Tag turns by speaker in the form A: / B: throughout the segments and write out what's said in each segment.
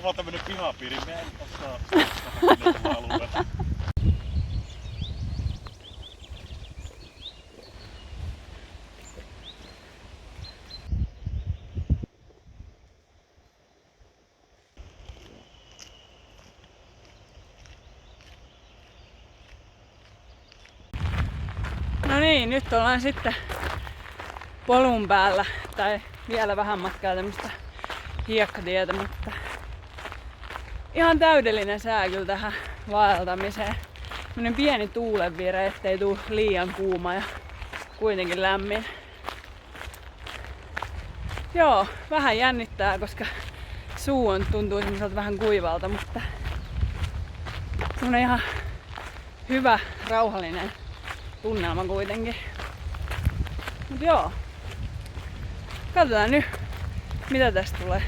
A: on vaan tämmönen pihapiiri. Mä en osaa katsoa alueella.
B: No niin, nyt ollaan sitten polun päällä, tai vielä vähän matkaa tämmöstä hiekkatietä, mutta ihan täydellinen sää kyllä tähän vaeltamiseen. Sellainen pieni tuulenvire, ettei tuu liian kuuma ja kuitenkin lämmin. Joo, vähän jännittää, koska suu tuntuu semmoiselta vähän kuivalta, mutta semmonen ihan hyvä, rauhallinen tunnelma kuitenkin. Mut joo, katsotaan nyt mitä tästä tulee.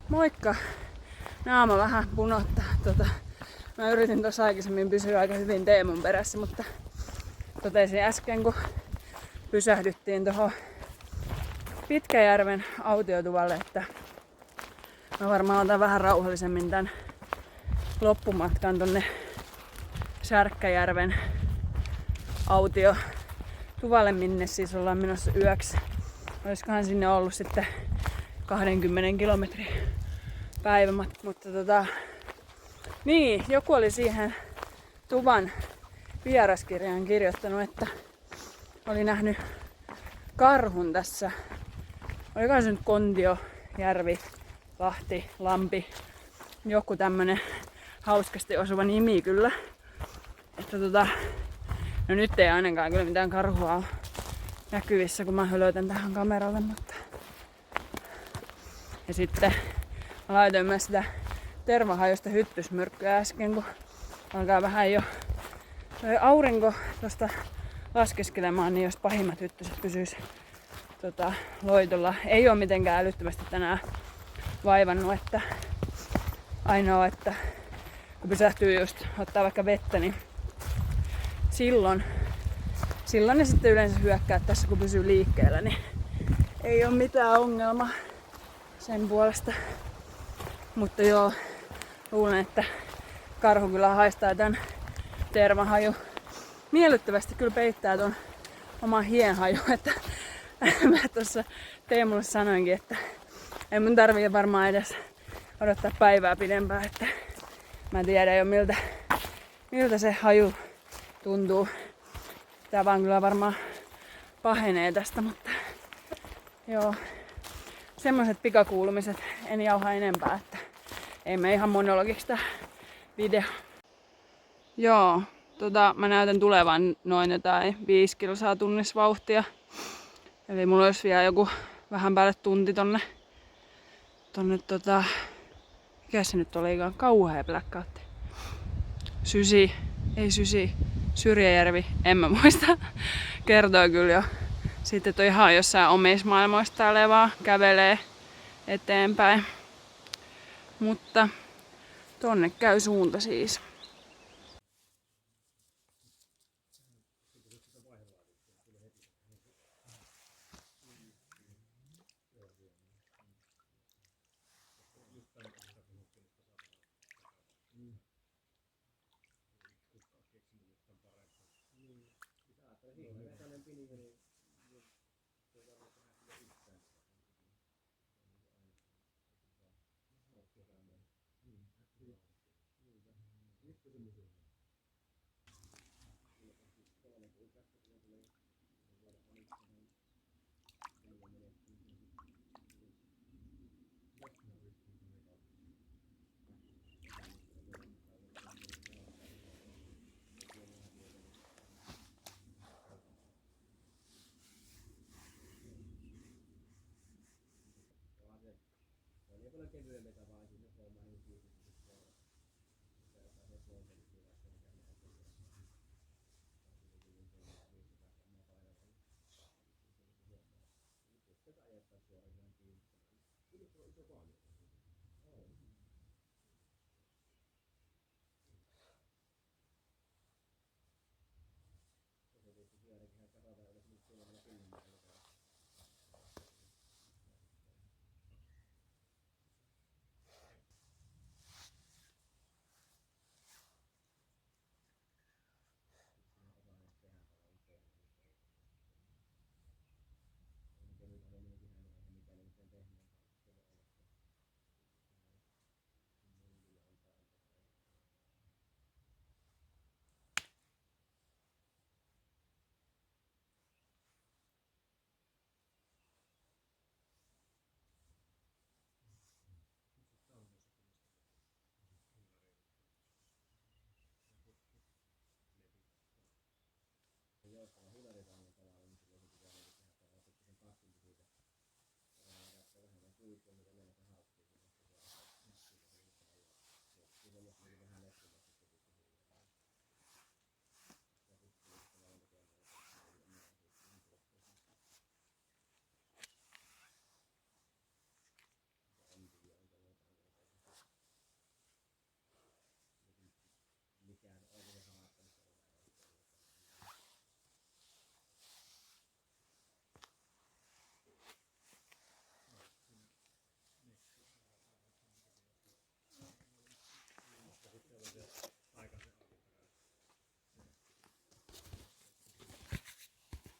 B: Moikka! Naama vähän punottaa. Mä yritin tuossa aikaisemmin pysyä aika hyvin Teemun perässä, mutta totesin äsken, kun pysähdyttiin tuohon Pitkäjärven autiotuvalle, että mä varmaan otan vähän rauhallisemmin tän loppumatkan tonne Särkkäjärven autiotuvalle, minne siis ollaan menossa yöksi. Olisikohan sinne ollut sitten 20 kilometrin päivämatka, mutta niin, joku oli siihen tuvan vieraskirjaan kirjoittanut, että oli nähnyt karhun tässä. Olikohan se nyt Kontio, järvi, lahti, lampi, joku tämmönen hauskasti osuva nimi kyllä. Että no nyt ei ainakaan kyllä mitään karhua ole näkyvissä, kun mä hölötän tähän kameralle, mutta ja sitten mä laitoin myös sitä tervahajosta hyttysmyrkkyä äsken, kun alkaa vähän jo aurinko tosta laskeskelemaan, niin jos pahimmat hyttyset pysyis loitolla. Ei oo mitenkään älyttömästi tänään vaivannut, että ainoa, että kun pysähtyy just ottaa vaikka vettä, niin silloin ne sitten yleensä hyökkää tässä, kun pysyy liikkeellä, niin ei oo mitään ongelmaa sen puolesta. Mutta joo, luulen, että karhu kyllä haistaa tän tervahaju. Miellyttävästi kyllä peittää ton oman hienhaju, että mä tuossa Teemulle sanoinkin, että ei mun tarvii varmaan edes odottaa päivää pidempään, että mä tiedän jo miltä se haju tuntuu. Tää vaan kyllä varmaan pahenee tästä, mutta joo. Semmoiset pikakuulumiset, en jauha enempää, että ei mene ihan monologiksi tää video. Joo, mä näytän tulevan noin jotain 5 kilsaa tunnissa vauhtia. Eli mulla olisi vielä joku vähän päälle tunti tonne mikä se nyt olikaan? Kauhea blackoutti. Syrjäjärvi, en mä muista. Kertoo kyllä jo. Sitten toi ihan jossain omissa maailmoissa täällä vaan kävelee eteenpäin. Mutta tonne käy suunta siis.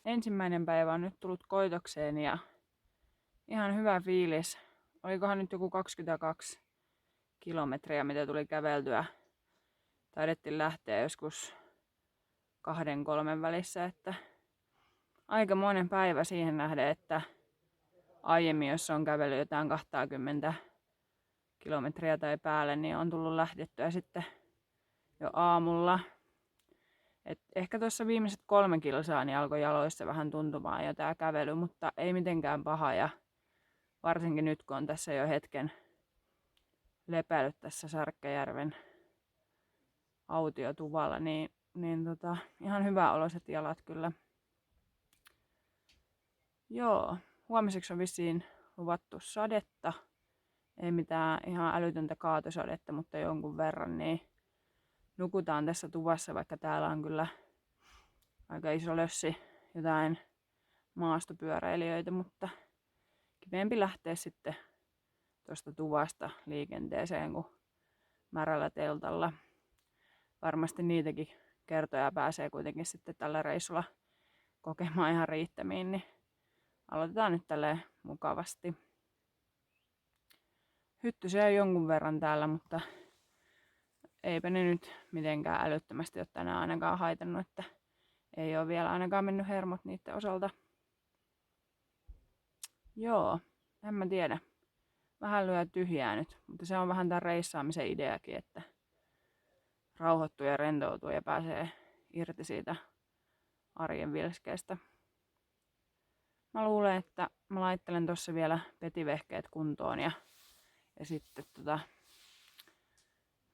B: Ensimmäinen päivä on nyt tullut koitokseen ja ihan hyvä fiilis. Olikohan nyt joku 22 kilometriä, mitä tuli käveltyä. Taidettiin lähteä joskus 2-3 välissä, että aikamoinen päivä siihen nähden, että aiemmin, jos on kävellyt jotain 20 kilometriä tai päälle, niin on tullut lähdettyä sitten jo aamulla. Et ehkä tuossa viimeiset 3 kilsaa niin alkoi jaloissa vähän tuntumaan jo tää kävely, mutta ei mitenkään paha. Ja varsinkin nyt, kun on tässä jo hetken lepäillyt tässä Särkkäjärven autiotuvalla, niin ihan hyvä oloiset jalat kyllä. Joo, huomiseksi on vissiin luvattu sadetta. Ei mitään ihan älytöntä kaatosadetta, mutta jonkun verran, niin nukutaan tässä tuvassa, vaikka täällä on kyllä aika iso lössi jotain maastopyöräilijöitä, mutta kivempi lähteä sitten tuosta tuvasta liikenteeseen kuin märällä teltalla. Varmasti niitäkin kertoja pääsee kuitenkin sitten tällä reissulla kokemaan ihan riittämiin, niin aloitetaan nyt tälleen mukavasti. Hyttysiä on jonkun verran täällä, mutta eipä ne nyt mitenkään älyttömästi ole tänään ainakaan haitannut, että ei ole vielä ainakaan mennyt hermot niiden osalta. Joo, en mä tiedä. Vähän lyö tyhjää nyt, mutta se on vähän tämän reissaamisen ideakin, että rauhoittuu ja rentoutuu ja pääsee irti siitä arjen vilskeestä. Mä luulen, että mä laittelen tossa vielä petivehkeet kuntoon ja sitten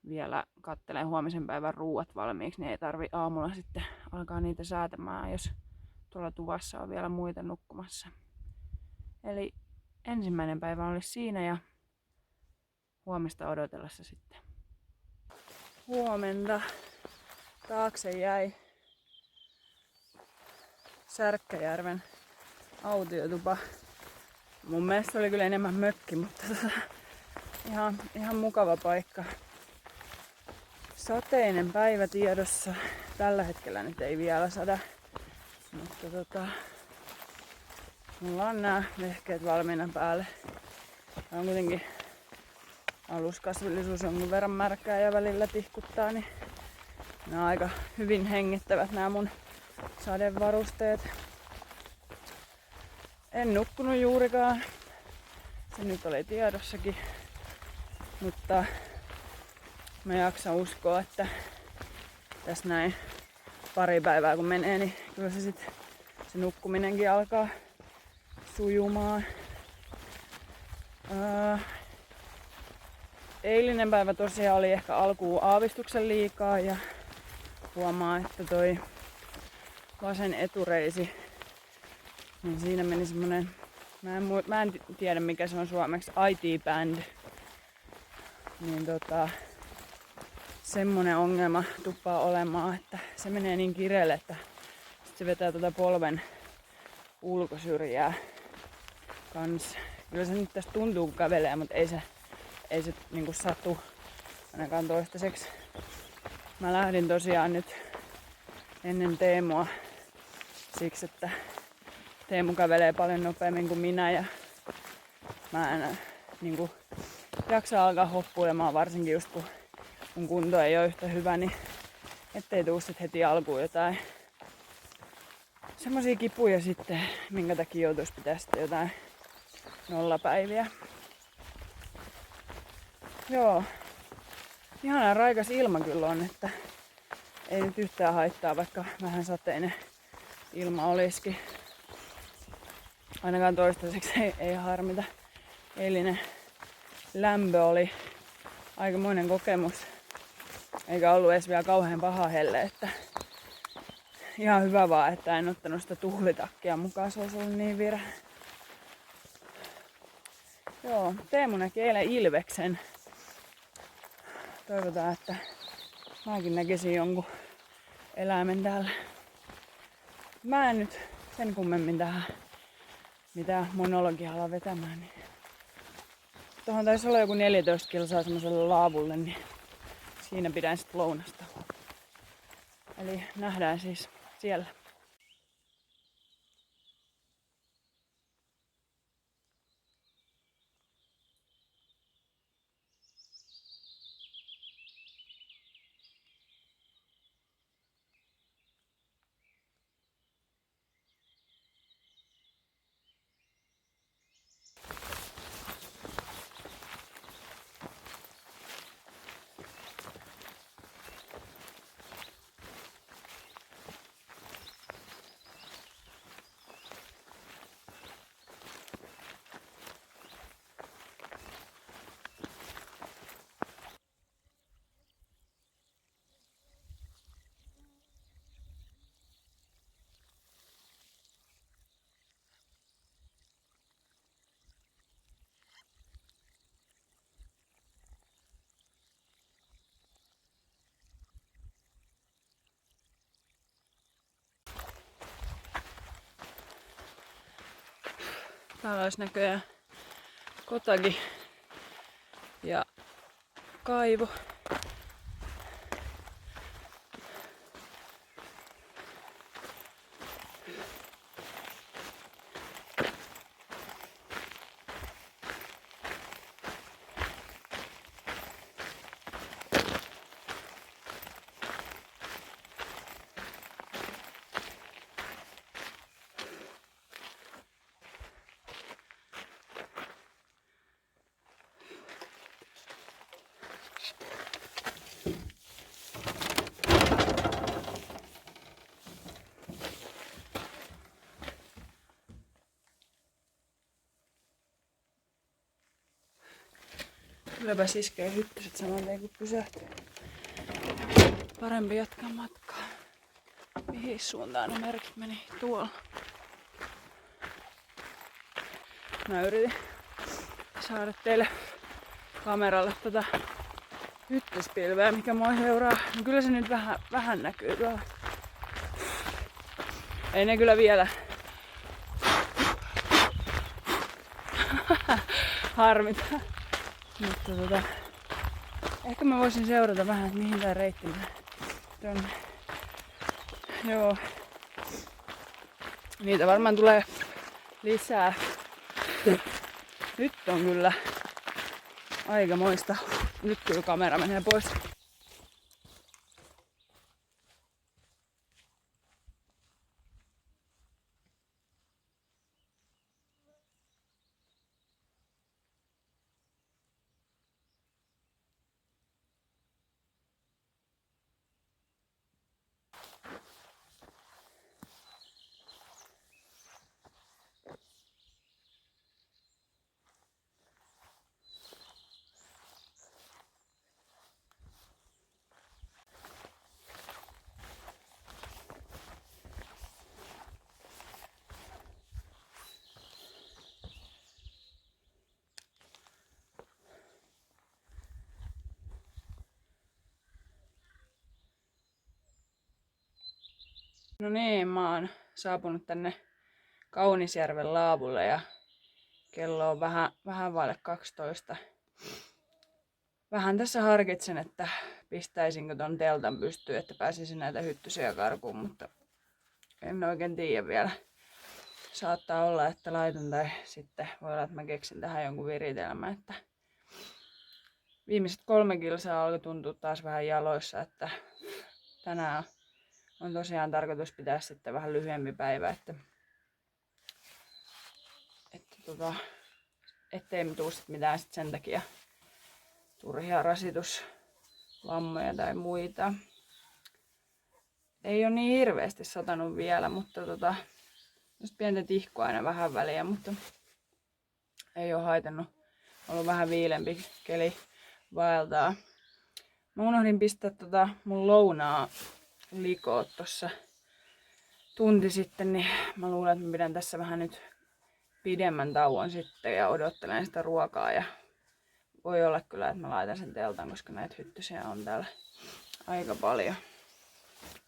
B: vielä kattelen huomisen päivän ruuat valmiiksi, niin ei tarvi aamulla sitten alkaa niitä säätämään, jos tuolla tuvassa on vielä muita nukkumassa. Eli ensimmäinen päivä olisi siinä ja huomista odotellessa sitten. Huomenta. Taakse jäi Särkkäjärven autiotupa. Mun mielestä se oli kyllä enemmän mökki, mutta ihan mukava paikka. Sateinen päivä tiedossa. Tällä hetkellä nyt ei vielä sada. Mutta mulla on nämä vehkeet valmiina päälle. Tää on kuitenkin aluskasvillisuus jonkun verran märkää ja välillä tihkuttaa, niin nämä on aika hyvin hengittävät nämä mun sadevarusteet. En nukkunut juurikaan. Se nyt oli tiedossakin. Mutta mä jaksan uskoa, että tässä näin pari päivää kun menee, niin kyllä se nukkuminenkin alkaa sujumaan. eilinen päivä tosiaan oli ehkä alkuun aavistuksen liikaa ja huomaa, että toi vasen etureisi, niin siinä meni semmonen, mä en tiedä mikä se on suomeksi, IT-band. Niin semmonen ongelma tuppaa olemaan, että se menee niin kireelle, että sit se vetää polven ulkosyrjää kans. Kyllä se nyt tästä tuntuu kun kävelee, mutta ei se niinku satu ainakaan toistaiseksi. Mä lähdin tosiaan nyt ennen Teemua siksi, että Teemu kävelee paljon nopeammin kuin minä ja mä en niinku jaksa alkaa hoppuilemaan, varsinkin just kun mun kunto ei ole yhtä hyvä, niin ettei tuu sit heti alkuun jotain semmosia kipuja sitten, minkä takia joutuisi pitää sitten jotain nollapäiviä. Joo, ihana raikas ilma kyllä on, että ei nyt yhtään haittaa, vaikka vähän sateinen ilma olisikin. Ainakaan toistaiseksi ei harmita. Eilinen lämpö oli aikamoinen kokemus. Eikä ollut edes vielä kauhean paha helle, että ihan hyvä vaan, että en ottanut sitä tuhlitakkia mukaan, se olisi ollut niin virhe. Joo, Teemu näki eilen ilveksen. Toivotaan, että mäkin näkisin jonkun eläimen täällä. Mä en nyt sen kummemmin tähän mitään monologia ala vetämään. Niin. Tuohon taisi olla joku 14 kilsaa semmoselle laavulle, niin siinä pidän sit lounasta. Eli nähdään siis siellä. Täällä olisi näköjään kotagi ja kaivo. Kylläpä iskee hyttyset saman tien kun pysähtyy. Parempi jatkaa matkaa. Mihin suuntaan ne merkit meni? Tuolla. Mä yritin saada teille kameralle tätä hyttyspilveä, mikä mua seuraa. No kyllä se nyt vähän näkyy tuolla. Ei ne kyllä vielä harmita. Mutta ehkä mä voisin seurata vähän, että mihin tää reitti menee tonne. Joo. Niitä varmaan tulee lisää. Nyt on kyllä aikamoista. Nyt kyllä kamera menee pois. No niin, mä oon saapunut tänne Kaunisjärven laavulle ja kello on vähän vaille 12. Vähän tässä harkitsen, että pistäisinkö ton teltan pystyyn, että pääsisin näitä hyttysiä karkuun, mutta en oikein tiedä vielä. Saattaa olla, että laitan tai sitten voi olla, että mä keksin tähän jonkun viritelmän, että viimeiset 3 kilsaa alkoi tuntua taas vähän jaloissa, että tänään on tosiaan tarkoitus pitää sitten vähän lyhyempi päivä, että ettei tuu sit mitään sit sen takia turhia rasitusvammoja tai muita. Ei ole niin hirveästi satanut vielä, mutta pientä tihkua aina vähän väliä, mutta ei ole haitannut. Ollut vähän viilempi keli vaeltaa. Mä unohdin pistää mun lounaa likoon tossa tunti sitten, niin mä luulen, että mä pidän tässä vähän nyt pidemmän tauon sitten ja odottelen sitä ruokaa. Ja voi olla kyllä, että mä laitan sen teltan, koska näitä hyttysiä on täällä aika paljon.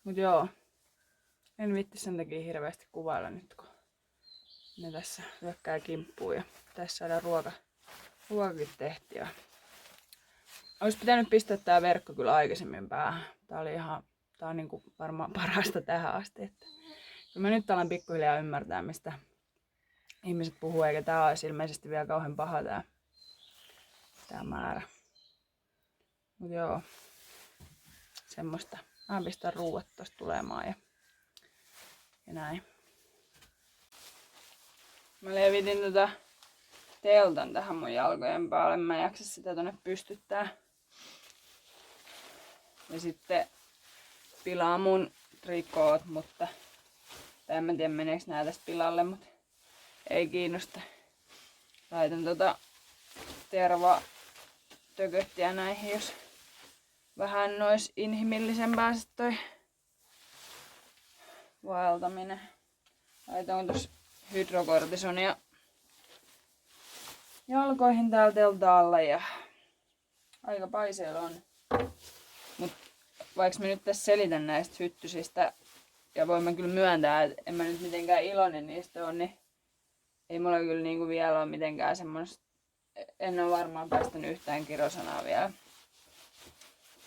B: Mut joo, en viitti sen takia hirveästi kuvailla nyt, kun ne tässä hyökkää kimppuun ja tässä saadaan ruokakin tehtyä. Olisi pitänyt pistää tää verkko kyllä aikaisemmin päähän. Tää on niinku varmaan parasta tähän asti. Että mä nyt alan pikkuhiljaa ymmärtää, mistä ihmiset puhuu, eikä tää olisi ilmeisesti vielä kauhean paha tää määrä. Mut joo, semmoista. Mä pistän ruuat tosta tulemaan ja näin. Mä levitin teltan tähän mun jalkojen päälle. Mä en jaksa sitä tonne pystyttää. Ja sitten pilaa mun trikoot, mutta en mä tiedä meneekö nää tästä pilalle, mutta ei kiinnosta. Laitan tervatököttiä näihin, jos vähän nois inhimillisempää sit toi vaeltaminen. Laitan tuossa hydrokortisonia jalkoihin täällä teltaalla ja aika paiseella on. Mut vaikka mä nyt tässä selitän näistä hyttysistä ja voin mä kyllä myöntää, että en mä nyt mitenkään iloinen niistä on, niin ei mulla kyllä niinku vielä ole mitenkään semmoista, en ole varmaan päästänyt yhtään kirosanaa vielä.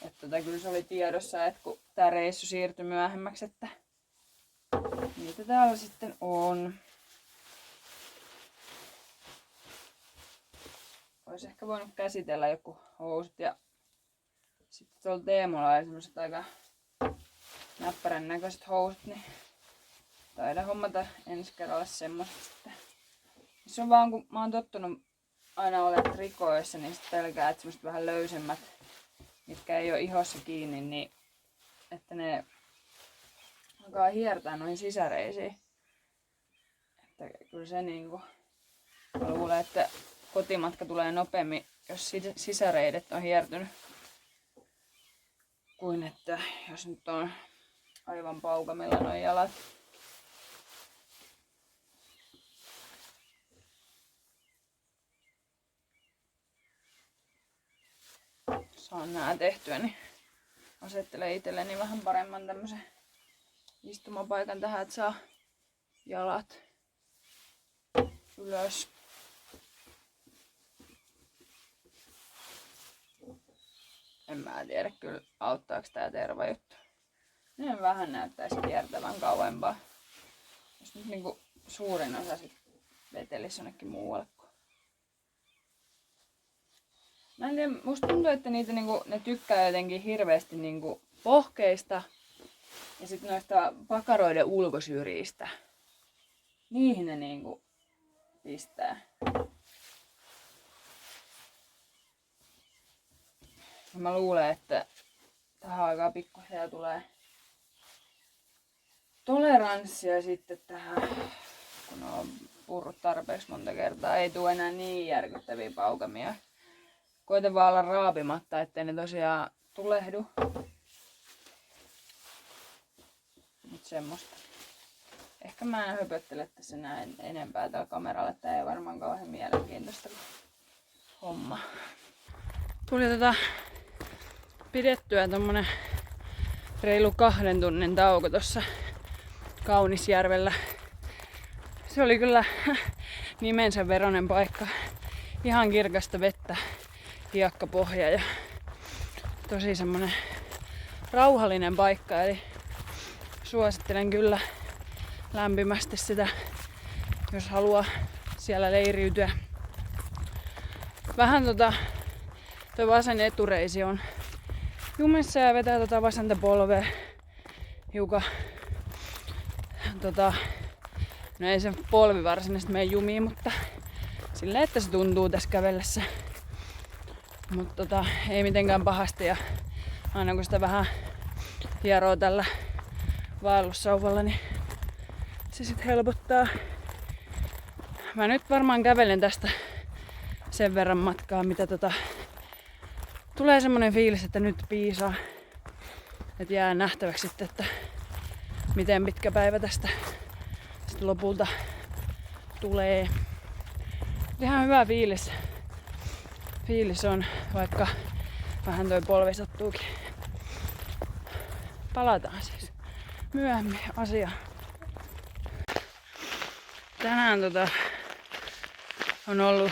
B: Että kyllä se oli tiedossa, että kun tää reissu siirtyi myöhemmäksi, että niitä täällä sitten on. Olisi ehkä voinut käsitellä joku housut ja sitten tuolla Teemolla oli semmoset aika näppärän näköiset housut, niin taida hommata ensi kerralla semmoset sitten. Se on vaan kun mä oon tottunut aina olemaan trikoissa, niin sit pelkää, että semmoset vähän löysemmät, mitkä ei ole ihossa kiinni, niin että ne alkaa hiertää noihin sisäreisiin. Että kyllä se niinku, mä luulen, että kotimatka tulee nopeammin, jos sisäreidet on hiertynyt, kuin että jos nyt on aivan paukamilla nuo jalat. Saan nää tehtyä, niin asettelen itselleni vähän paremman tämmösen istumapaikan tähän, että saa jalat ylös. En mä tiedä kyllä auttaako tää tervajuttu. Ne vähän näyttäisi kiertävän kauempaa. Jos nyt niinku suurin osa sit vetelisi jonnekin muualle. Mä en tiedä, musta tuntuu, että niitä niinku, ne tykkää jotenkin hirveästi niinku pohkeista ja sit noista pakaroiden ulkosyrjistä. Niihin ne niinku pistää. Ja mä luulen, että tähän aikaan pikkuhiljaa tulee toleranssia sitten tähän, kun on purrut tarpeeksi monta kertaa. Ei tule enää niin järkyttäviä paukamia. Koitan vaan olla raapimatta, ettei ne tosiaan tulehdu. Mut semmoista. Ehkä mä en höpöttele tässä näin enempää tällä kameralla. Tää ei varmaan kauhean mielenkiintoista homma. Tuli pidettyä tommonen reilu 2 tunnin tauko tossa Kaunisjärvellä. Se oli kyllä nimensä veronen paikka. Ihan kirkasta vettä, hiekkapohja ja tosi semmonen rauhallinen paikka. Eli suosittelen kyllä lämpimästi sitä, jos haluaa siellä leiriytyä. Vähän toi vasen etureisi on jumissa ja vetää vasenta polvea hiukan. No ei se polvi varsinaisesti mene jumiin, mutta silleen, että se tuntuu tässä kävellessä. Mutta ei mitenkään pahasti ja aina kun sitä vähän hieroo tällä vaellussauvalla, niin se sit helpottaa. Mä nyt varmaan kävelen tästä sen verran matkaa, mitä tulee semmonen fiilis, että nyt piisaa. Et jää nähtäväksi sitten, että miten pitkä päivä tästä sitten lopulta tulee. Ihan hyvä fiilis. Fiilis on, vaikka vähän toi polvi sattuukin. Palataan siis myöhemmin asiaan. Tänään on ollut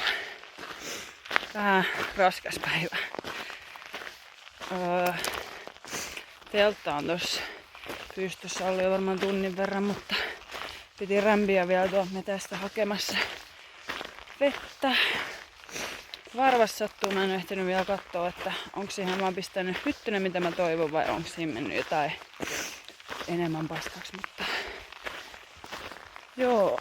B: vähän raskas päivä. Teltta on tossa pystyssä ollut jo varmaan tunnin verran, mutta piti rämpiä vielä tuolta metästä hakemassa vettä. Varvas sattuu, mä en ehtinyt vielä katsoa, että onko siihen vaan pistänyt hyttynen mitä mä toivon vai onko siinä mennyt jotain enemmän paskaksi, mutta joo.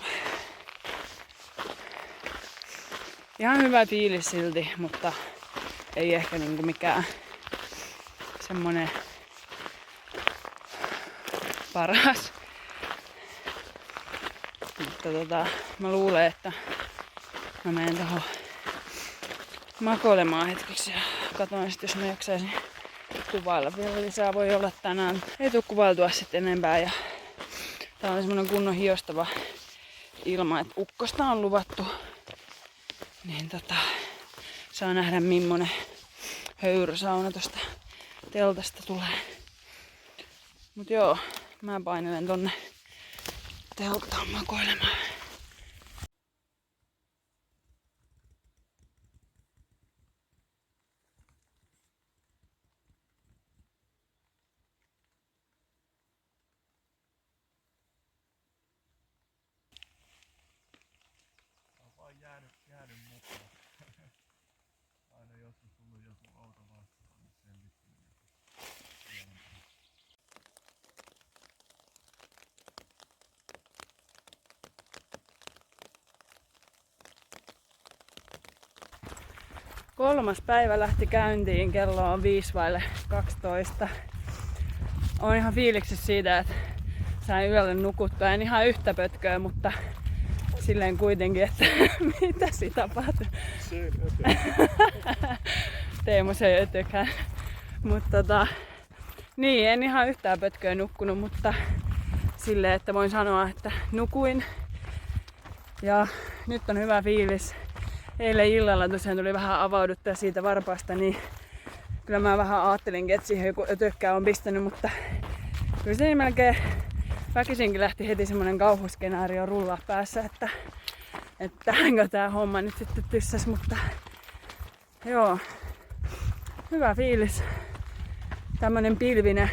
B: Ihan hyvä fiilis silti, mutta ei ehkä niinku mikään semmonen paras. Mutta mä luulen, että mä menen tohon makoilemaan hetkeksi ja katon sit, jos mä jaksaisin kuvailla vielä lisää. Voi olla tänään. Ei tuu kuvailtua sitten enempää. Ja tää on semmonen kunnon hiostava ilma, että ukkosta on luvattu. Niin saa nähdä millainen höyrysauna tosta teltasta tulee. Mut joo, mä painelen tonne telttaan makoilemaan.
A: Vaan jäänyt mukaan. Aina joskus tullut joku auto vastaan, niin selvittänyt.
B: Kolmas päivä lähti käyntiin, kello on 5:12. Oon ihan fiiliksissä siitä, että sain yöllä nukuttua. En ihan yhtä pötköä, mutta silleen kuitenkin, että mitä siinä tapahtui. Teemu söi ötökään. Mutta niin, en ihan yhtään pötköä nukkunut, mutta silleen, että voin sanoa, että nukuin. Ja nyt on hyvä fiilis. Eilen illalla tosiaan tuli vähän avauduttua siitä varpaasta, niin kyllä mä vähän ajattelinkin, että siihen joku ötökkää on pistänyt, mutta kyllä se melkein väkisinkin lähti heti semmonen kauhuskenaario rullaa päässä, että tähänkö tää homma nyt sitten tyssäs, mutta joo, hyvä fiilis. Tämmönen pilvinen,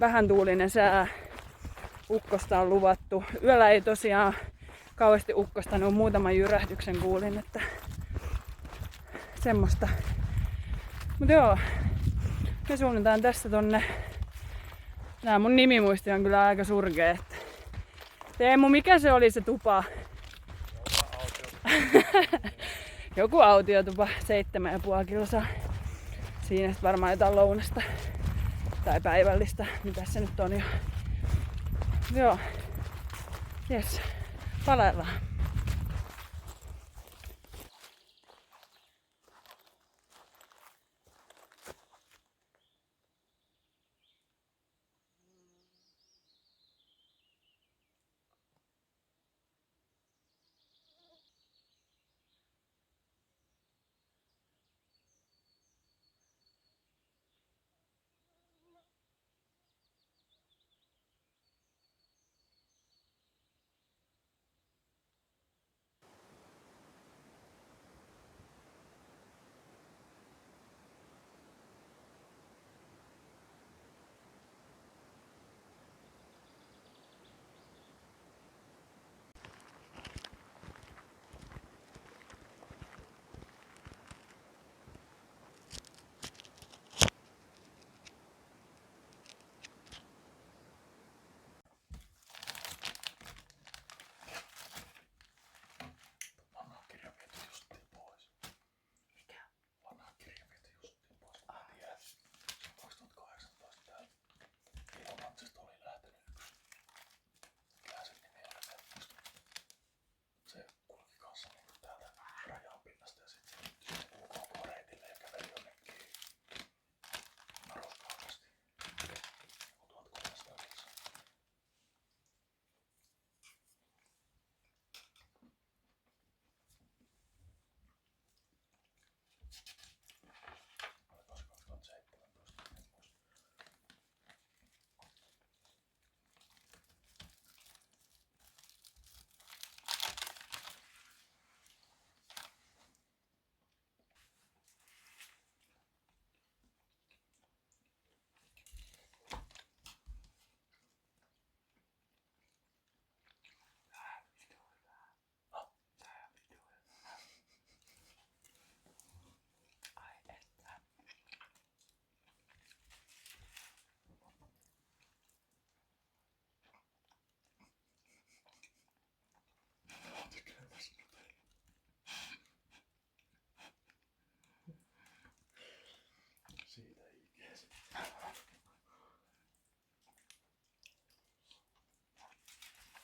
B: vähän tuulinen sää, ukkosta on luvattu. Yöllä ei tosiaan kauheasti ukkostanut, muutaman jyrähdyksen kuulin, että semmoista. Mut joo, me suunnataan tästä tonne. Nää mun nimimuisti on kyllä aika surkea, että Teemu, mikä se oli se tupa? Joku autiotupa, 7,5 kilsaa. Siinä sit varmaan jotain lounasta tai päivällistä, mitä se nyt on jo. Joo, jes, palaillaan.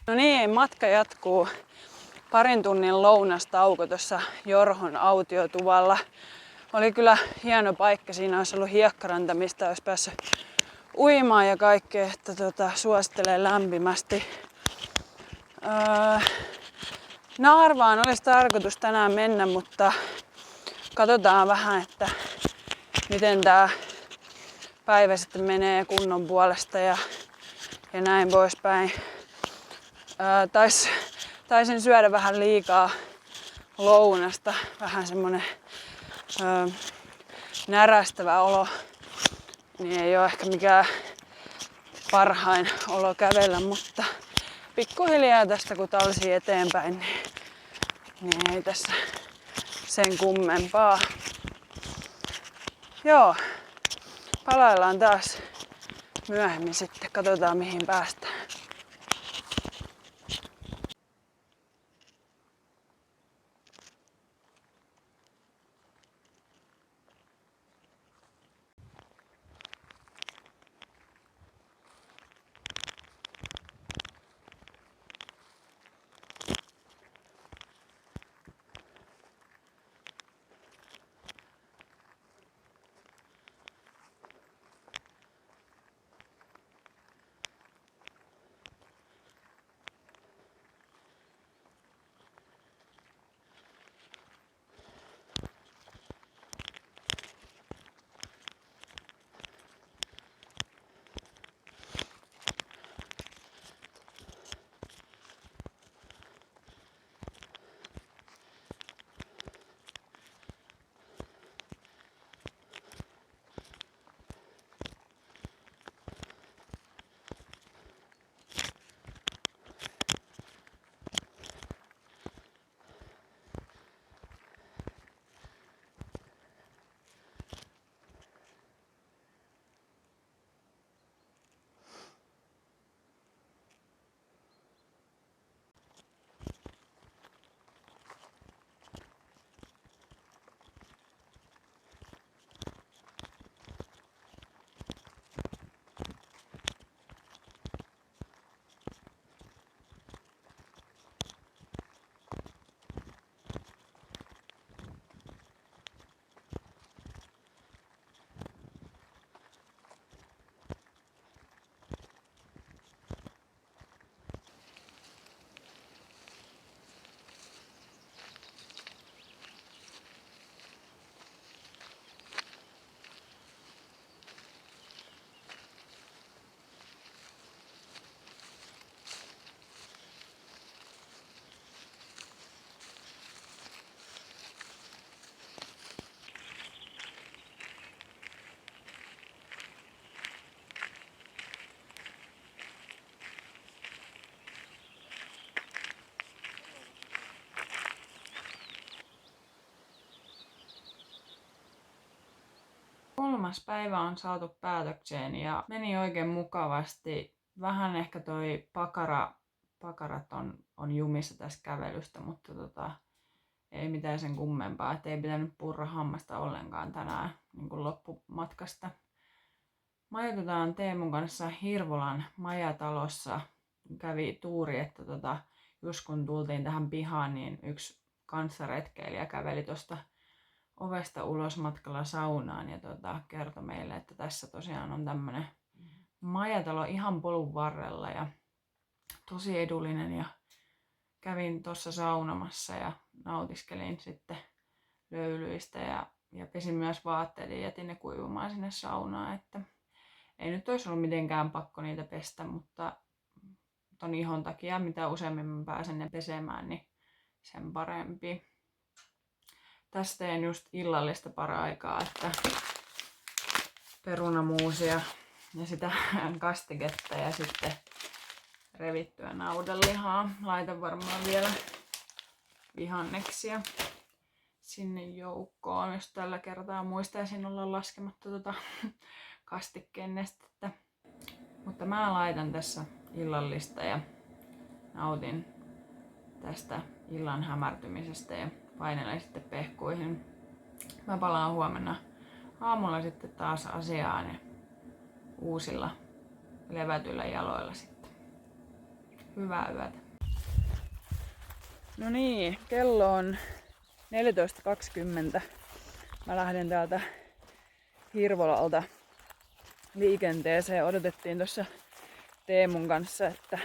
B: No niin, matka jatkuu. Parin tunnin lounastauko tuossa Jorhon autiotuvalla. Oli kyllä hieno paikka. Siinä olisi ollut hiekkaranta, mistä olisi päässyt uimaan ja kaikkea, että suosittelen lämpimästi. Naarvaan olisi tarkoitus tänään mennä, mutta katsotaan vähän, että miten tää päivä sitten menee kunnon puolesta ja näin poispäin. Taisin syödä vähän liikaa lounasta, vähän semmonen närästävä olo, niin ei ole ehkä mikään parhain olo kävellä, mutta pikkuhiljaa tästä kun talsii eteenpäin, niin ei tässä sen kummempaa. Joo, palaillaan taas myöhemmin sitten, katsotaan mihin päästään. Kolmas päivä on saatu päätökseen ja meni oikein mukavasti. Vähän ehkä toi pakarat on jumissa tässä kävelystä, mutta ei mitään sen kummempaa. Et ei pitänyt purra hammasta ollenkaan tänään niin kuin loppumatkasta. Majoitutaan Teemun kanssa Hirvolan majatalossa. Kävi tuuri, että just kun tultiin tähän pihaan, niin yksi kanssaretkeilijä käveli tuosta ovesta ulos matkalla saunaan ja kertoi meille, että tässä tosiaan on tämmönen majatalo ihan polun varrella ja tosi edullinen, ja kävin tuossa saunomassa ja nautiskelin sitten löylyistä ja pesin myös vaatteet ja jätin ne kuivumaan sinne saunaan, että ei nyt olisi ollut mitenkään pakko niitä pestä, mutta ton ihon takia mitä useammin mä pääsen ne pesemään, niin sen parempi. Tästä teen just illallista para-aikaa, että perunamuusia ja sitä kastiketta ja sitten revittyä naudanlihaa. Laitan varmaan vielä vihanneksia sinne joukkoon, jos tällä kertaa muistaisin olla laskematta kastikkeen nestettä. Mutta mä laitan tässä illallista ja nautin tästä illan hämärtymisestä ja painelen sitten pehkuihin. Mä palaan huomenna aamulla sitten taas asiaan ja uusilla levätyillä jaloilla sitten. Hyvää yötä. No niin, kello on 14.20. Mä lähden täältä Hirvolalta liikenteeseen. Odotettiin tuossa Teemun kanssa, että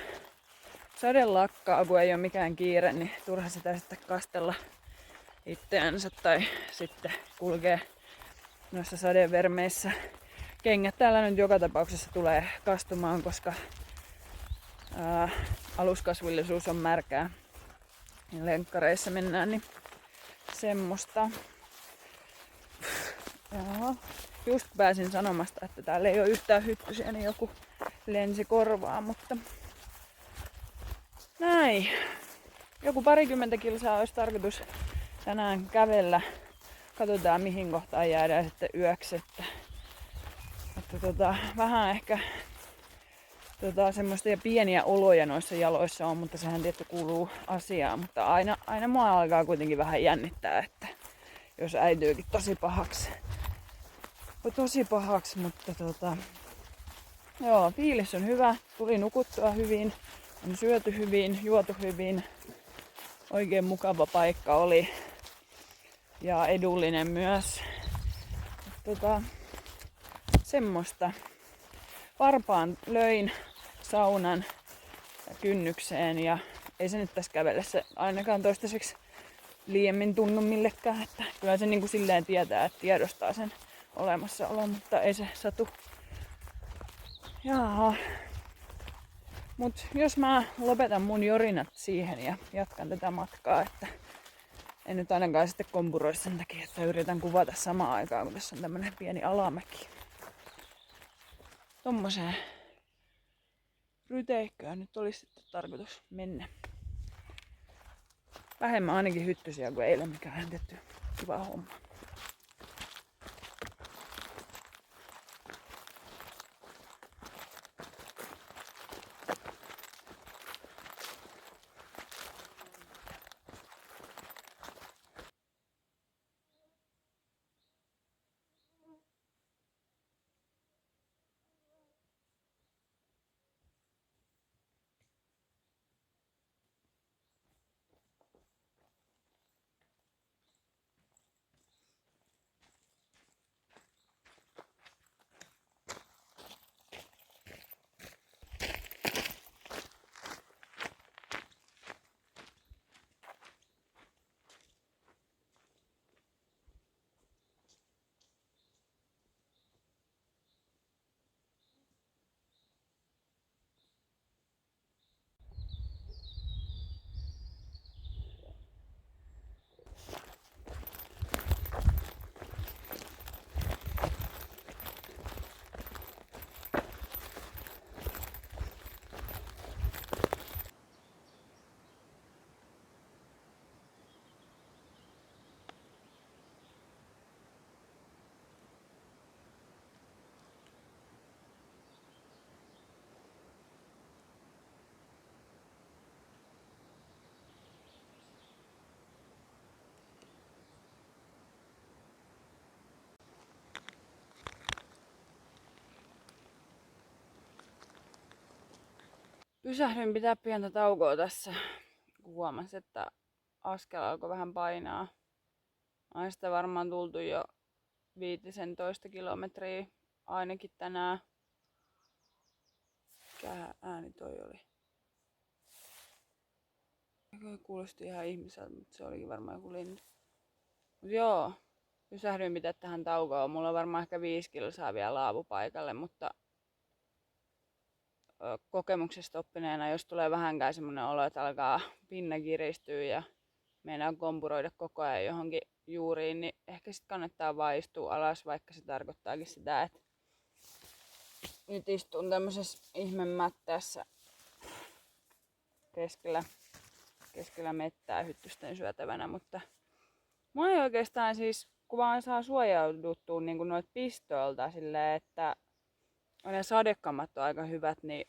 B: sade lakkaa, kun ei ole mikään kiire, niin turha sitä sitten kastella itteensä tai sitten kulkee noissa sadevermeissä. Kengät täällä nyt joka tapauksessa tulee kastumaan, koska aluskasvillisuus on märkää. Ja lenkkareissa mennään, niin semmoista. Joo. Just pääsin sanomasta, että täällä ei ole yhtään hyttysiä, niin joku lensi korvaa, mutta näin. Joku 20 kilsaa olisi tarkoitus tänään kävellä. Katsotaan mihin kohtaan jäädään sitten yöksi. Että vähän ehkä semmoista pieniä oloja noissa jaloissa on, mutta sehän tietty kuuluu asiaan. Mutta aina mua alkaa kuitenkin vähän jännittää, että jos äityykin tosi pahaksi. Mutta joo, fiilis on hyvä. Tuli nukuttua hyvin, on syöty hyvin, juotu hyvin. Oikein mukava paikka oli ja edullinen myös. Semmoista. Varpaan löin saunan kynnykseen ja ei se nyt tässä kävellessä ainakaan toistaiseksi liiemmin tunnu millekään. Että kyllä se niin kuin silleen tietää, että tiedostaa sen olemassaolo, mutta ei se satu. Jaa. Mut jos mä lopetan mun jorinat siihen ja jatkan tätä matkaa, että en nyt ainakaan sitten kompuroi sen takia, että yritän kuvata samaan aikaan, kun tässä on tämmönen pieni alamäki. Tommoseen ryteikköön nyt olisi sitten tarkoitus mennä. Vähemmän ainakin hyttysiä kuin eilen, mikä on tehty kiva homma. Pysähdyin pitää pientä taukoa tässä, kun huomasin, että askel alkoi vähän painaa. On sitä varmaan tultu jo 15 kilometriä ainakin tänään. Mikä ääni toi oli? Kuulosti ihan ihmiseltä, mutta se olikin varmaan joku lintu. Mut joo, pysähdyin pitää tähän taukoon. Mulla on varmaan ehkä 5 kilsaa vielä laavupaikalle, mutta kokemuksesta oppineena, jos tulee vähänkään semmoinen olo, että alkaa pinna kiristyä ja meinaa kompuroida koko ajan johonkin juuriin, niin ehkä sitten kannattaa vaan istua alas, vaikka se tarkoittaakin sitä, että nyt istun tämmöisessä ihmemättässä keskellä mettää hyttysten syötävänä, mutta mua ei oikeastaan siis, kun vaan saa suojauduttua niin kuin noit pistoilta silleen, että ne sadekamat on aika hyvät, niin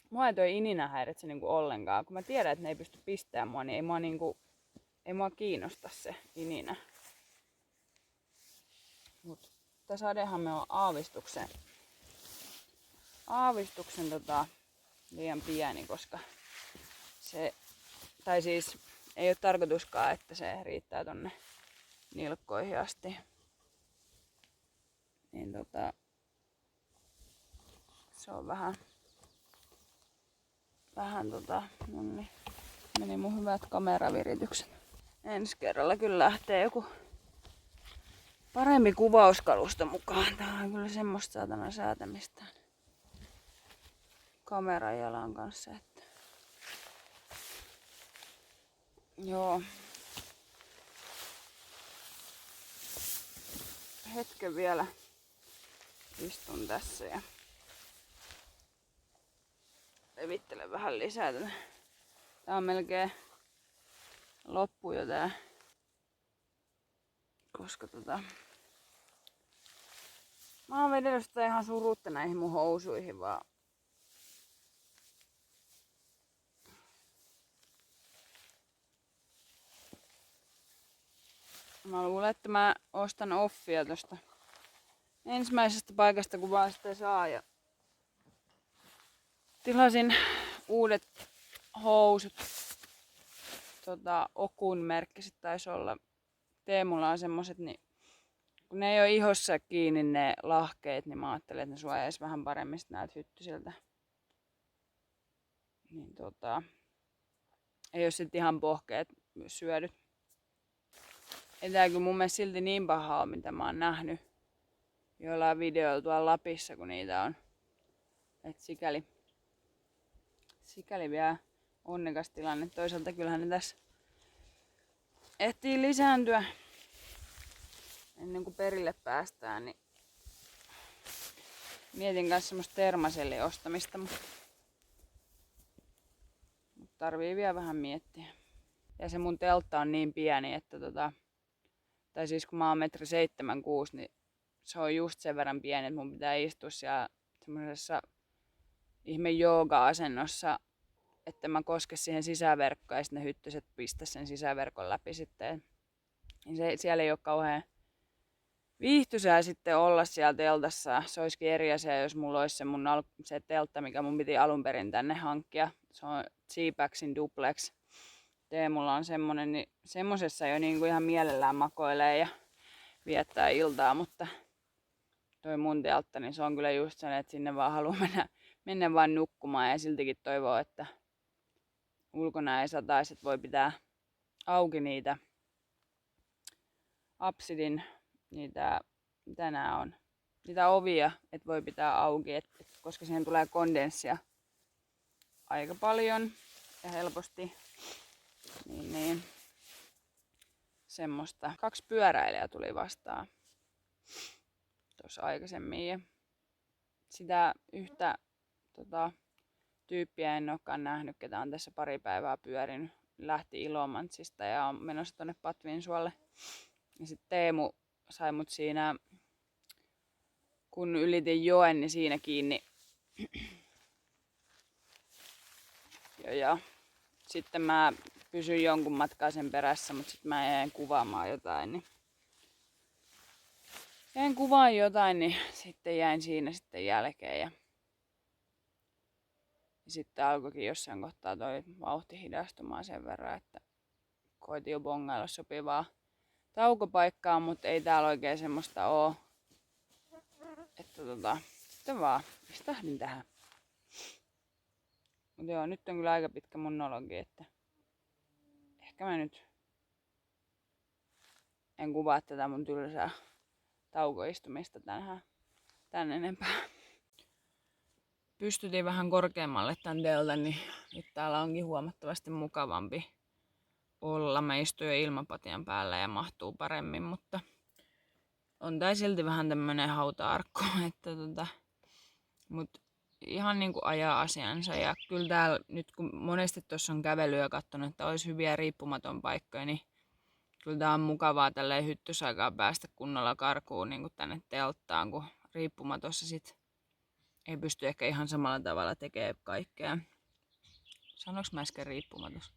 B: mua ei toi ininä häiritse niinku ollenkaan. Kun mä tiedän, että ne ei pysty pistämään mua, niin ei mua kiinnosta se ininä. Mut tää sadehamme on aavistuksen liian pieni, koska se, tai siis ei ole tarkoituskaan, että se riittää tonne nilkkoihin asti. Niin se on vähän niin, meni mun hyvät kameraviritykset. Ensi kerralla kyllä lähtee joku parempi kuvauskalusto mukaan. Tää on kyllä semmoista saatana säätämistä kameran jalan kanssa. Että... Joo. Hetken vielä istun tässä ja levittelen vähän lisää tätä. Tää on melkein loppu jo tää. Koska mä oon vedellyt sitä ihan surutta näihin mun housuihin vaan. Mä luulen, että mä ostan offia tosta ensimmäisestä paikasta, kun vaan sitä saa. Ja tilasin uudet housut. Okun merkkiset taisi olla. Teemulla on semmoset, niin kun ne ei ole ihossa kiinni ne lahkeet, niin mä ajattelin, että ne suojaisi vähän paremmin näiltä hyttysiltä. Niin ei ole sit ihan pohkeet syödyt. Ei tää kyllä mun mielestä silti niin pahaa ole, mitä mä oon nähnyt joillain videoilla tuolla Lapissa, kun niitä on. Et sikäli vielä onnekas tilanne. Toisaalta kyllähän ne tässä ehtii lisääntyä ennen kuin perille päästään. Niin mietin kanssa semmoista termasellin ostamista, mutta tarvii vielä vähän miettiä. Ja se mun teltta on niin pieni, että tai siis kun mä oon 1,76 m, niin se on just sen verran pieni, että mun pitää istua siellä semmoisessa ihme jooga-asennossa, että mä koske siihen sisäverkkoon ja sitten ne hyttyset pistä sen sisäverkon läpi sitten. Niin siellä ei ole kauhean viihtyisää sitten olla siellä teltassa. Se olisikin eri asia, jos mulla olisi se teltta, mikä mun piti alun perin tänne hankkia. Se on Seapacksin duplex. Teemulla on semmonen, niin semmosessa jo niinku ihan mielellään makoilee ja viettää iltaa, mutta toi mun teltta, niin se on kyllä just sen, että sinne vaan haluaa mennä vaan nukkumaan ja siltikin toivoo, että ulkona ei sataisi, että voi pitää auki niitä Apsidin, mitä nää on, niitä ovia, että voi pitää auki, koska siihen tulee kondenssia aika paljon ja helposti. Niin. Semmoista. 2 pyöräilijää tuli vastaan tuossa aikaisemmin. Ja sitä yhtä tyyppiä en olekaan nähnyt, ketä on tässä pari päivää pyörinyt. Lähti Ilomantsista ja on menossa tonne Patvinsuolle. Ja sitten Teemu sai mut siinä, kun ylitin joen, niin siinä kiinni. Ja sitten mä pysyin jonkun matkaa sen perässä, mutta sitten mä jäin kuvaamaan jotain. Niin sitten jäin siinä sitten jälkeen. Ja sitten alkoikin jossain kohtaa toi vauhti hidastumaan sen verran, että koitin jo bongailla sopivaa taukopaikkaa, mutta ei täällä oikein semmoista oo. Että sitten vaan pistähdin tähän. Mut joo, nyt on kyllä aika pitkä monologi, että ehkä mä nyt en kuvaa tätä mun tylsää taukoistumista tän enempää. Pystytin vähän korkeammalle tän teltan, niin nyt täällä onkin huomattavasti mukavampi olla. Mä istuin jo ilmapatjan päällä ja mahtuu paremmin, mutta on tää silti vähän tämmönen hauta-arkku, että mut ihan niinku ajaa asiansa. Ja kyllä täällä nyt kun monesti tuossa on kävely ja katsonut, että olisi hyviä riippumaton paikkoja, niin kyllä tää on mukavaa tälleen hyttysaikaan päästä kunnolla karkuun niin tänne telttaan, kun riippumatossa sit ei pysty ehkä ihan samalla tavalla tekemään kaikkea. Sanoinko mä äsken riippumatos?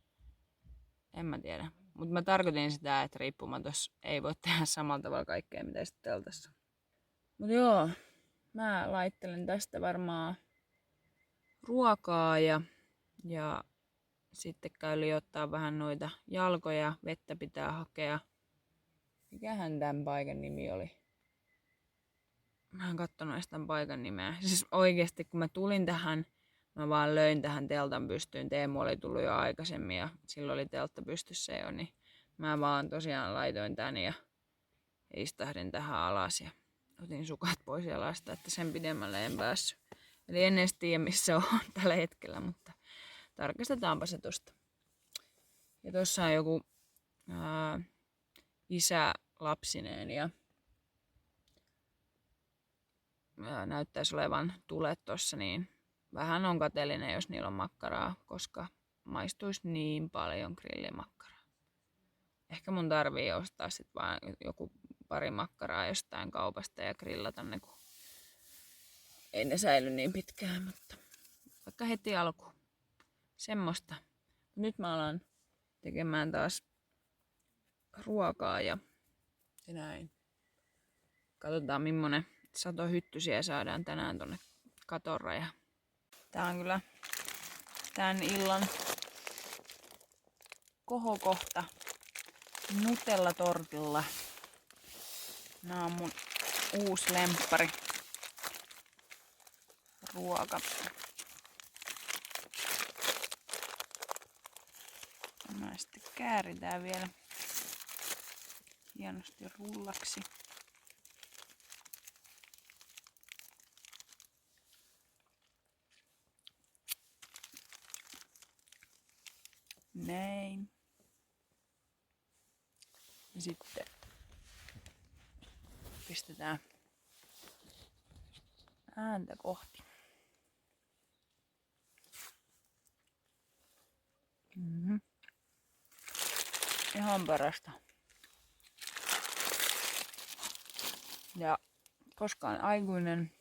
B: En mä tiedä. Mutta mä tarkoitin sitä, että riippumatos ei voi tehdä samalla tavalla kaikkea, mitä sitten teltassa. Mut joo, mä laittelen tästä varmaan ruokaa ja sitten käy liottaa vähän noita jalkoja, vettä pitää hakea. Mikähän tämän paikan nimi oli? Mä en kattonut edes tämän paikan nimeä. Siis oikeesti kun mä tulin tähän, mä vaan löin tähän teltan pystyyn. Teemu oli tullut jo aikaisemmin ja silloin oli teltta pystyssä jo, niin mä vaan tosiaan laitoin tän ja istahdin tähän alas ja otin sukat pois jalasta, että sen pidemmälle en päässyt. Eli en edes tiedä missä on tällä hetkellä, mutta tarkastetaanpa se tosta. Ja tossa on joku isä lapsineen ja näyttäisi olevan tulet tossa, niin vähän on kateellinen, jos niillä on makkaraa, koska maistuisi niin paljon grillimakkaraa. Ehkä mun tarvii ostaa sit vaan joku pari makkaraa jostain kaupasta ja grillata ne, kun ei ne säily niin pitkään, mutta vaikka heti alkuun. Semmoista. Nyt mä alan tekemään taas ruokaa ja näin. Katsotaan millainen sato hyttysiä saadaan tänään tonne katon. Tää on kyllä tän illan kohokohta Nutella-tortilla. Nää on mun uusi lemppari ruoka. Nämä sitten kääritään vielä hienosti rullaksi. Näin. Ja sitten pistetään ääntä kohti. Ihan parasta. Ja koska on aikuinen,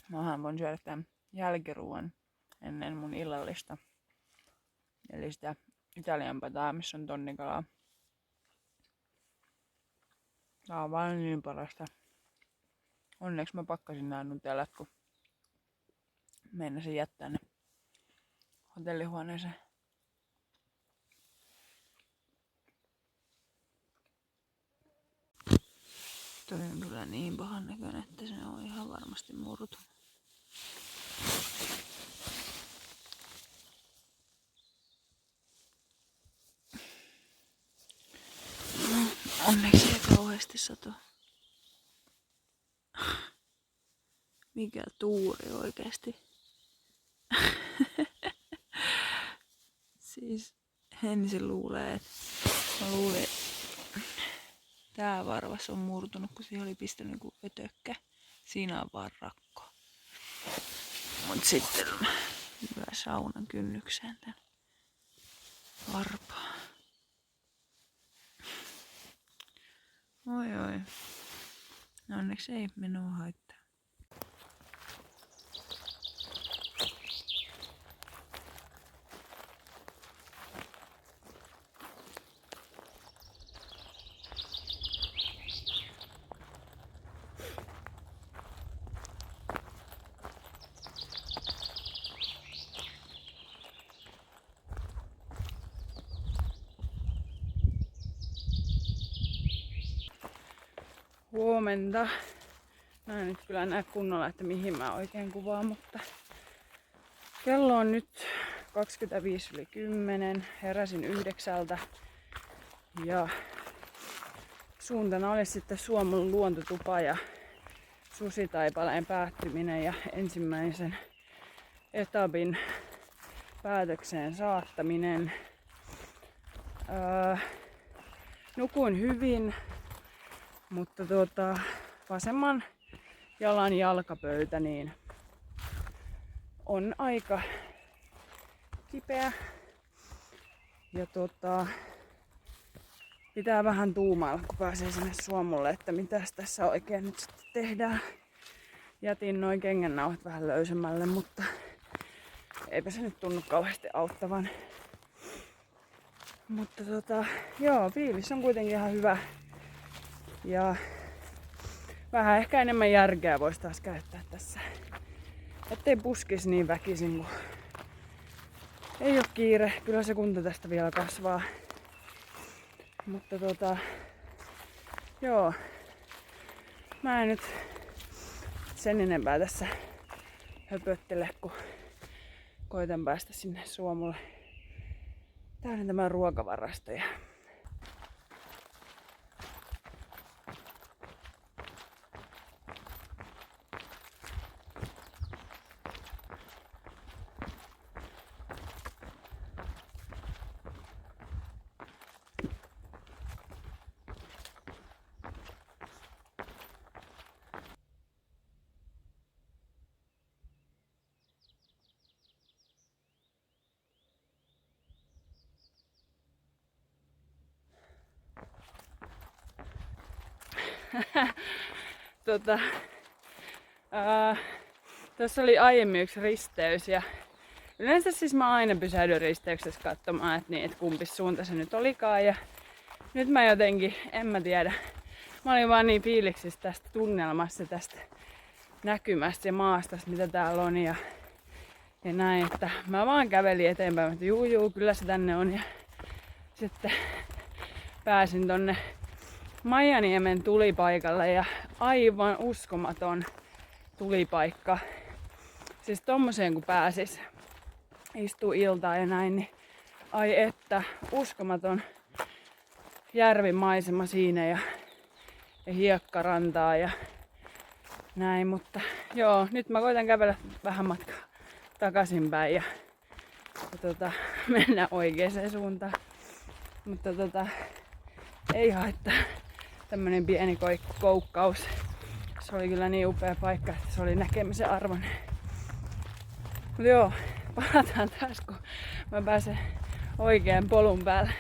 B: mähän voin syödä tämän jälkiruuan ennen mun illallista. Eli sitä Italian pataa, missä on tonnikalaa. Tää on vaan niin parasta. Onneksi mä pakkasin nää nutellat, kun meinasin jättää ne hotellihuoneeseen. Toi on kyllä niin pahan näköinen, että se on ihan varmasti murtunut. Onneksi ei kauheasti sato. Mikä tuuri oikeesti. Siis ensin luulee, että mä luulin, tää varvas on murtunut, kun siihen oli pistänyt joku ötökkä. Siinä on vaan rakko. Mut sitten lyö saunan kynnykseen tän varpaan. Oi. Onneksi ei minua haittaa. Huomenta. Mä en nyt kyllä näe kunnolla, että mihin mä oikein kuvaan, mutta kello on nyt 25:10. Heräsin 9 ja suuntana olisi sitten Suomen luontotupa ja susitaipaleen päättyminen ja ensimmäisen etapin päätökseen saattaminen. Nukuin hyvin. Mutta vasemman jalan jalkapöytä niin on aika kipeä. Ja pitää vähän tuumailla, kun pääsee sinne Suomulle, että mitäs tässä oikein nyt sitten tehdään. Jätin noin kengännauhat vähän löysemmälle, mutta eipä se nyt tunnu kauheasti auttavan. Mutta joo, fiilis on kuitenkin ihan hyvä. Ja vähän ehkä enemmän järkeä voisi taas käyttää tässä. Ettei puskisi niin väkisin, kun ei oo kiire. Kyllä se kunto tästä vielä kasvaa. Mutta joo. Mä en nyt sen enempää tässä höpöttele, kun koitan päästä sinne Suomulle täydentämään ruokavarastoja. Tuossa oli aiemmin yksi risteys ja yleensä siis mä aina pysähdyn risteyksessä katsomaan, että kumpis suunta se nyt olikaan. Ja nyt mä jotenkin, en mä tiedä, mä olin vaan niin fiiliksissä tästä tunnelmasta, tästä näkymästä ja maastosta, mitä täällä on ja näin, että mä vaan kävelin eteenpäin, että juu, kyllä se tänne on. Ja sitten pääsin tonne Maijaniemen tulipaikalle ja aivan uskomaton tulipaikka. Siis tommoseen kun pääsis istuu iltaa ja näin, niin ai että uskomaton järvimaisema siinä ja hiekkarantaa ja näin, mutta joo, nyt mä koitan kävellä vähän matkaa takaisinpäin ja mennä oikeaan suuntaan. Mutta ei haittaa. Tämmönen pieni koukkaus. Se oli kyllä niin upea paikka, että se oli näkemisen arvoinen. Mut joo, palataan taas kun mä pääsen oikean polun päälle.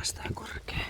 B: kauas tää korkea.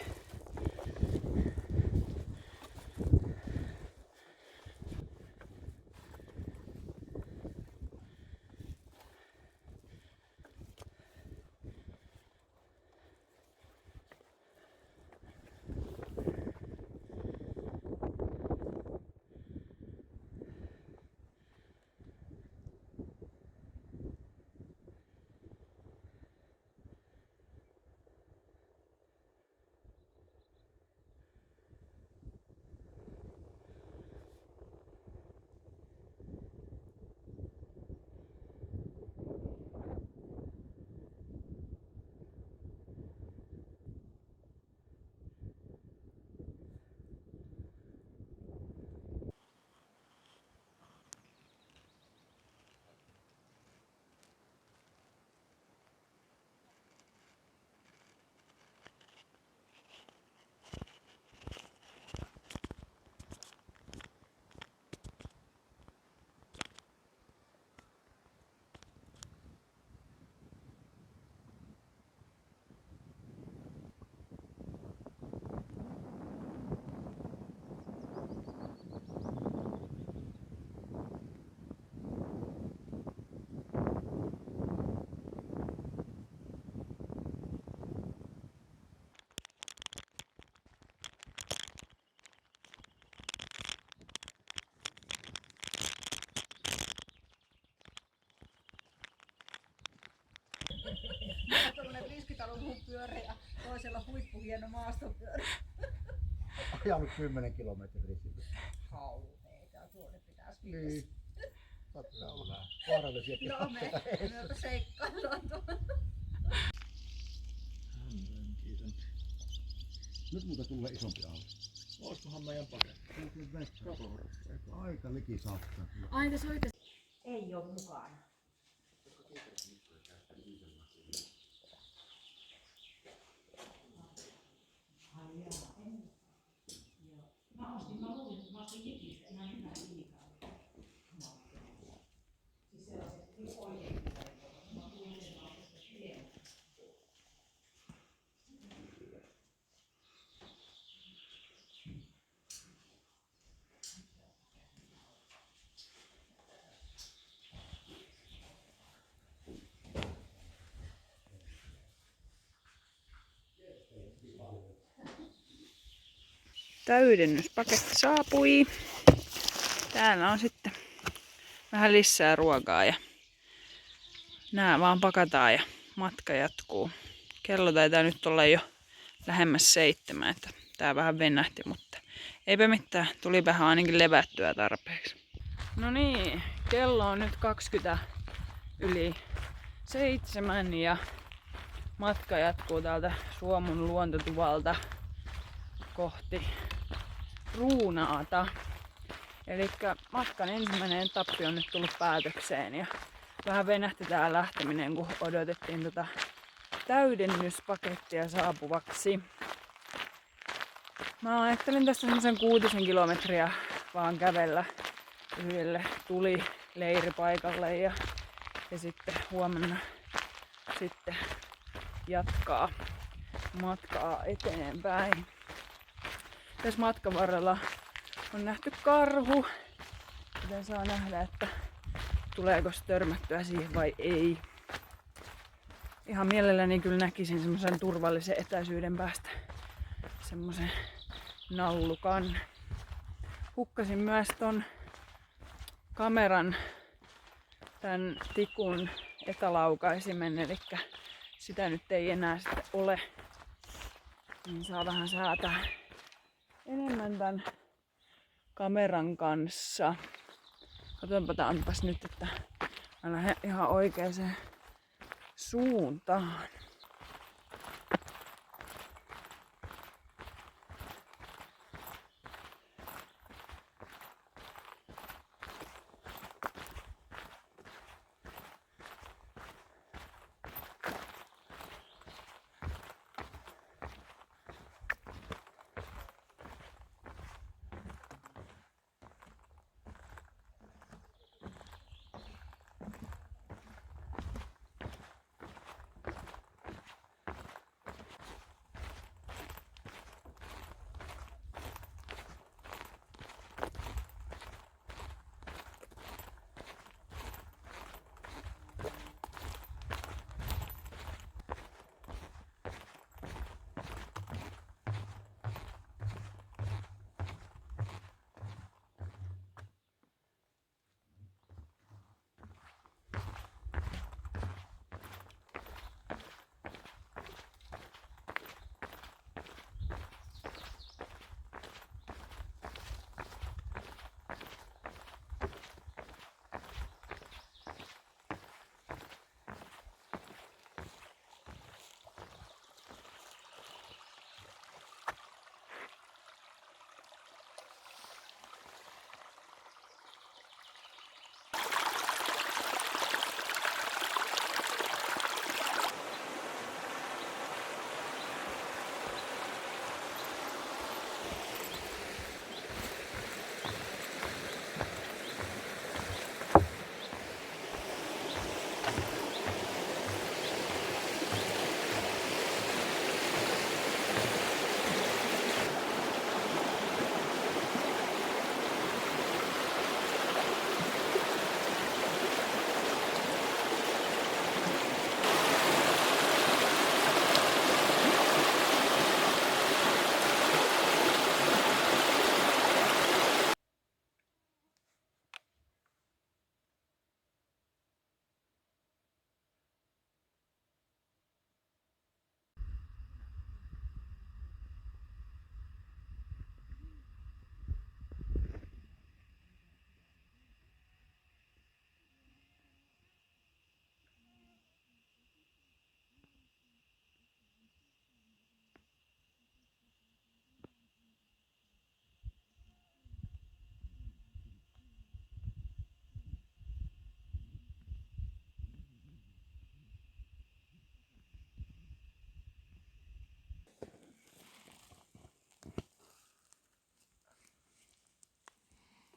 C: Tuollainen 50-luvun pyörä ja toisella huippuhieno maastopyörä.
D: Ajanut 10 kilometriä sille.
C: Kauheeta, tuonne pitäisi
D: Niin. Saattaa olla vaarallisiakin.
C: No me seikkaillaan tuolla.
D: Nyt muuta tulee isompi auto.
A: Olisikohan meidän paketti?
D: Aika liki saattaa.
C: Ai te soitte. Ei oo mukana.
B: Täydennyspaketti saapui. Täällä on sitten vähän lisää ruokaa ja nää vaan pakataan ja matka jatkuu. Kello taitaa nyt olla jo lähemmäs 7, että tää vähän venähti, mutta eipä mitään. Tulipähän ainakin levättyä tarpeeksi. No niin, kello on nyt 7:20 ja matka jatkuu täältä Suomun luontotuvalta kohti Ruunaata. Elikkä matkan ensimmäinen etappi on nyt tullut päätökseen ja vähän venähti tää lähteminen, kun odotettiin tota täydennyspakettia saapuvaksi. Mä ajattelin tästä semmosen 6 kilometriä vaan kävellä yhdelle tulileiripaikalle ja sitten huomenna sitten jatkaa matkaa eteenpäin. Tässä matkan varrella on nähty karhu, joten saa nähdä, että tuleeko se törmättyä siihen vai ei. Ihan mielelläni kyllä näkisin semmoisen turvallisen etäisyyden päästä semmoisen nallukan. Hukkasin myös ton kameran tän tikun etälaukaisimen, eli sitä nyt ei enää sitten ole. Niin saa vähän säätää enemmän tän kameran kanssa. Katsotaanpas nyt, että mä lähden ihan oikeaan suuntaan.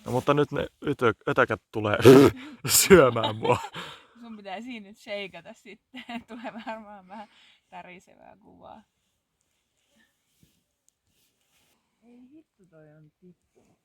A: No, mutta nyt ne ötäkät tulee syömään mua.
B: Sun pitää siinä nyt sheikata sitten. Tulee varmaan vähän tärisevää kuvaa. Ei hitto, toi on tippunut.